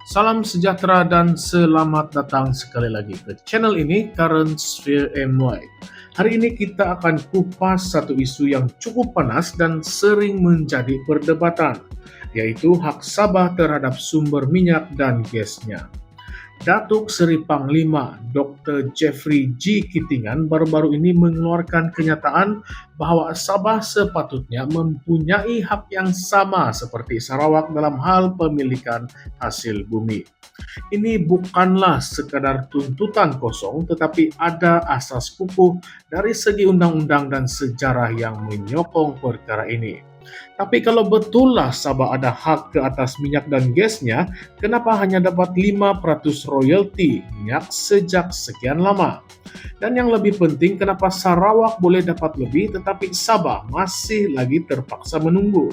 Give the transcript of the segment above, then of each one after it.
Salam sejahtera dan selamat datang sekali lagi ke channel ini, Current Sphere MY. Hari ini kita akan kupas satu isu yang cukup panas dan sering menjadi perdebatan, yaitu hak Sabah terhadap sumber minyak dan gasnya. Datuk Seri Panglima Dr. Jeffrey G. Kitingan baru-baru ini mengeluarkan kenyataan bahwa Sabah sepatutnya mempunyai hak yang sama seperti Sarawak dalam hal pemilikan hasil bumi. Ini bukanlah sekadar tuntutan kosong, tetapi ada asas kukuh dari segi undang-undang dan sejarah yang menyokong perkara ini. Tapi kalau betullah Sabah ada hak ke atas minyak dan gasnya, kenapa hanya dapat 5% royalti minyak sejak sekian lama? Dan yang lebih penting, kenapa Sarawak boleh dapat lebih tetapi Sabah masih lagi terpaksa menunggu?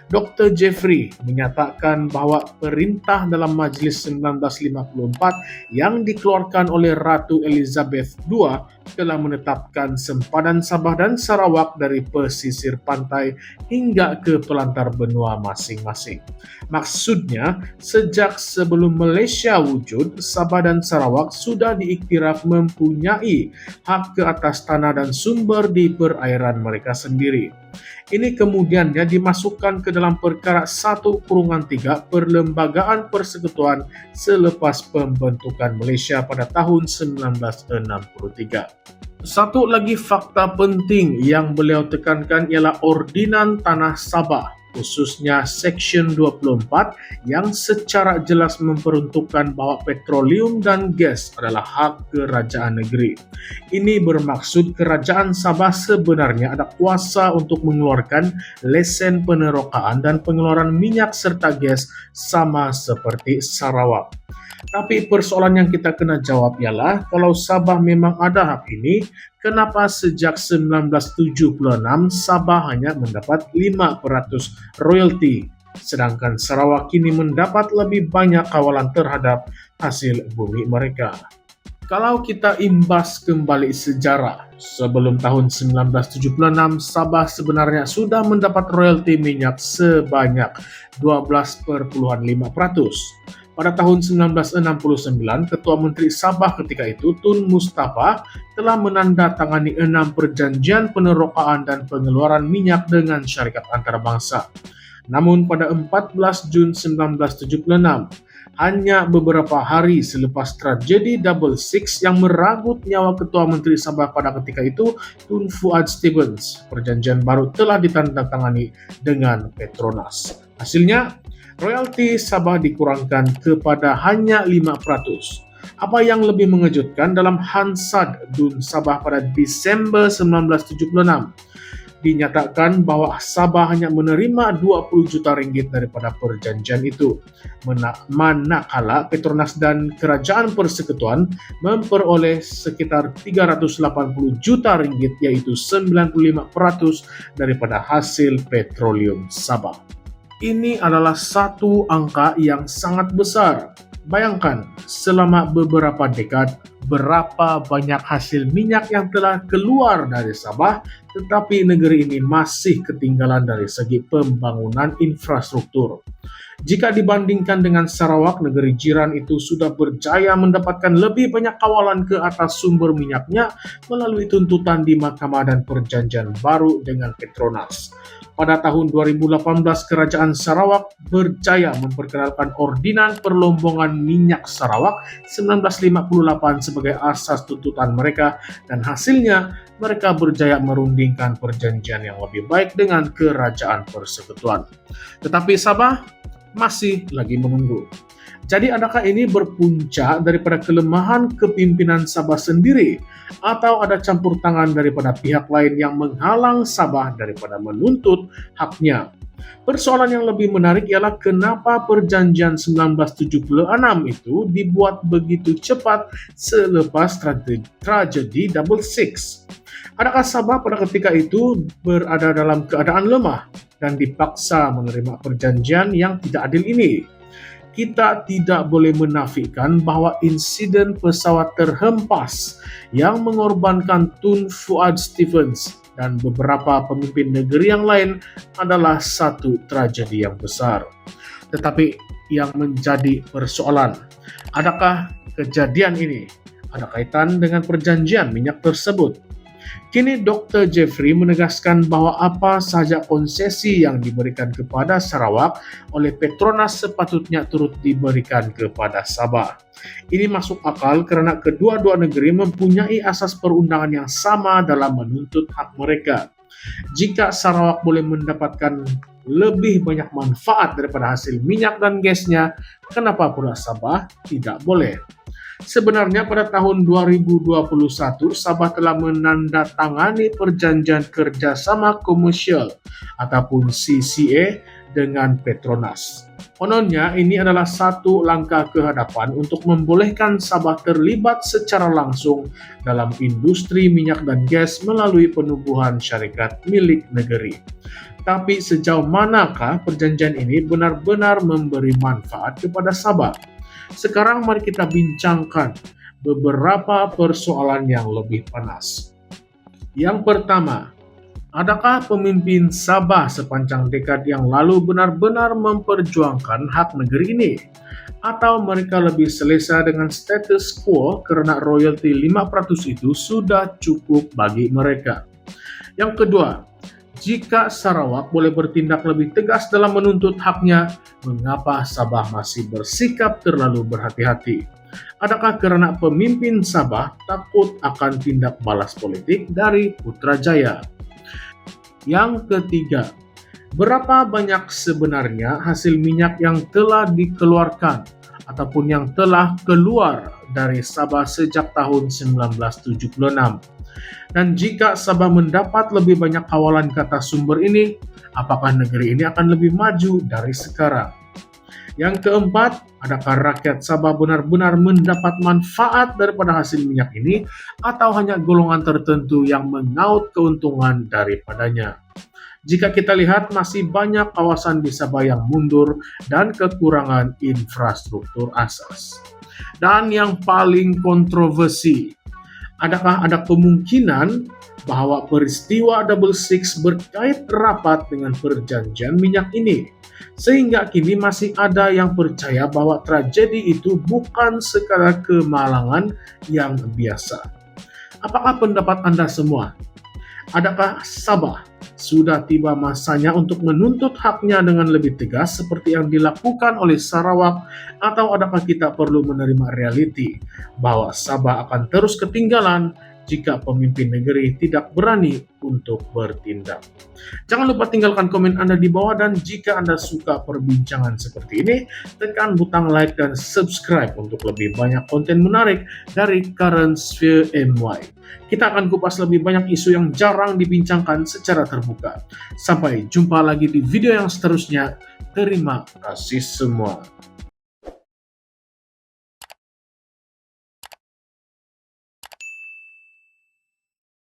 Dr. Jeffrey menyatakan bahwa perintah dalam Majlis 1954 yang dikeluarkan oleh Ratu Elizabeth II telah menetapkan sempadan Sabah dan Sarawak dari pesisir pantai hingga ke pelantar benua masing-masing. Maksudnya, sejak sebelum Malaysia wujud, Sabah dan Sarawak sudah diiktiraf mempunyai hak ke atas tanah dan sumber di perairan mereka sendiri. Ini kemudiannya dimasukkan ke dalam perkara 1/3 Perlembagaan Persekutuan selepas pembentukan Malaysia pada tahun 1963. Satu lagi fakta penting yang beliau tekankan ialah Ordinan Tanah Sabah, khususnya Seksyen 24 yang secara jelas memperuntukkan bahwa petroleum dan gas adalah hak kerajaan negeri. Ini bermaksud kerajaan Sabah sebenarnya ada kuasa untuk mengeluarkan lesen penerokaan dan pengeluaran minyak serta gas sama seperti Sarawak. Tapi persoalan yang kita kena jawab ialah kalau Sabah memang ada hak ini, kenapa sejak 1976 Sabah hanya mendapat 5% royalti, sedangkan Sarawak kini mendapat lebih banyak kawalan terhadap hasil bumi mereka. Kalau kita imbas kembali sejarah, sebelum tahun 1976, Sabah sebenarnya sudah mendapat royalti minyak sebanyak 12,5%. Pada tahun 1969, Ketua Menteri Sabah ketika itu, Tun Mustafa, telah menandatangani 6 perjanjian penerokaan dan pengeluaran minyak dengan syarikat antarabangsa. Namun pada 14 Jun 1976, hanya beberapa hari selepas tragedi Double Six yang merenggut nyawa Ketua Menteri Sabah pada ketika itu, Tun Fuad Stevens, perjanjian baru telah ditandatangani dengan Petronas. Hasilnya, royalti Sabah dikurangkan kepada hanya 5%. Apa yang lebih mengejutkan, dalam Hansard Dun Sabah pada Desember 1976, dinyatakan bahwa Sabah hanya menerima 20 juta ringgit daripada perjanjian itu, manakala Petronas dan Kerajaan Persekutuan memperoleh sekitar 380 juta ringgit, yaitu 95% daripada hasil petroleum Sabah. Ini adalah satu angka yang sangat besar. Bayangkan, selama beberapa dekad, berapa banyak hasil minyak yang telah keluar dari Sabah, tetapi negeri ini masih ketinggalan dari segi pembangunan infrastruktur. Jika dibandingkan dengan Sarawak, negeri jiran itu sudah berjaya mendapatkan lebih banyak kawalan ke atas sumber minyaknya melalui tuntutan di Mahkamah dan perjanjian baru dengan Petronas. Pada tahun 2018, Kerajaan Sarawak berjaya memperkenalkan Ordinan Perlombongan Minyak Sarawak 1958 sebagai asas tuntutan mereka, dan hasilnya mereka berjaya merundingkan perjanjian yang lebih baik dengan Kerajaan Persekutuan. Tetapi Sabah masih lagi menunggu. Jadi adakah ini berpunca daripada kelemahan kepimpinan Sabah sendiri, atau ada campur tangan daripada pihak lain yang menghalang Sabah daripada menuntut haknya? Persoalan yang lebih menarik ialah kenapa perjanjian 1976 itu dibuat begitu cepat selepas tragedi Double Six. Adakah Sabah pada ketika itu berada dalam keadaan lemah dan dipaksa menerima perjanjian yang tidak adil ini? Kita tidak boleh menafikan bahwa insiden pesawat terhempas yang mengorbankan Tun Fuad Stevens dan beberapa pemimpin negeri yang lain adalah satu tragedi yang besar. Tetapi yang menjadi persoalan. Adakah kejadian ini ada kaitan dengan perjanjian minyak tersebut? Kini Dr. Jeffrey menegaskan bahwa apa saja konsesi yang diberikan kepada Sarawak oleh Petronas sepatutnya turut diberikan kepada Sabah. Ini masuk akal karena kedua-dua negeri mempunyai asas perundangan yang sama dalam menuntut hak mereka. Jika Sarawak boleh mendapatkan lebih banyak manfaat daripada hasil minyak dan gasnya, kenapa pula Sabah tidak boleh? Sebenarnya pada tahun 2021, Sabah telah menandatangani perjanjian kerjasama komersial ataupun CCA dengan Petronas. Kononnya ini adalah satu langkah ke hadapan untuk membolehkan Sabah terlibat secara langsung dalam industri minyak dan gas melalui penubuhan syarikat milik negeri. Tapi sejauh manakah perjanjian ini benar-benar memberi manfaat kepada Sabah? Sekarang mari kita bincangkan beberapa persoalan yang lebih panas. Yang pertama, adakah pemimpin Sabah sepanjang dekade yang lalu benar-benar memperjuangkan hak negeri ini? Atau mereka lebih selesa dengan status quo karena royalti 5% itu sudah cukup bagi mereka? Yang kedua, jika Sarawak boleh bertindak lebih tegas dalam menuntut haknya, mengapa Sabah masih bersikap terlalu berhati-hati? Adakah karena pemimpin Sabah takut akan tindak balas politik dari Putrajaya? Yang ketiga, berapa banyak sebenarnya hasil minyak yang telah dikeluarkan ataupun yang telah keluar dari Sabah sejak tahun 1976? Dan jika Sabah mendapat lebih banyak kawalan ke atas sumber ini, apakah negeri ini akan lebih maju dari sekarang? Yang keempat, adakah rakyat Sabah benar-benar mendapat manfaat daripada hasil minyak ini atau hanya golongan tertentu yang mengaut keuntungan daripadanya? Jika kita lihat masih banyak kawasan di Sabah yang mundur dan kekurangan infrastruktur asas. Dan yang paling kontroversi, adakah ada kemungkinan bahwa peristiwa Double Six berkait rapat dengan perjanjian minyak ini? Sehingga kini masih ada yang percaya bahwa tragedi itu bukan sekadar kemalangan yang biasa. Apakah pendapat Anda semua? Adakah Sabah sudah tiba masanya untuk menuntut haknya dengan lebih tegas seperti yang dilakukan oleh Sarawak, atau adakah kita perlu menerima realiti bahwa Sabah akan terus ketinggalan jika pemimpin negeri tidak berani untuk bertindak? Jangan lupa tinggalkan komen Anda di bawah, dan jika Anda suka perbincangan seperti ini, tekan butang like dan subscribe untuk lebih banyak konten menarik dari Current Sphere MY. Kita akan kupas lebih banyak isu yang jarang dibincangkan secara terbuka. Sampai jumpa lagi di video yang seterusnya. Terima kasih semua.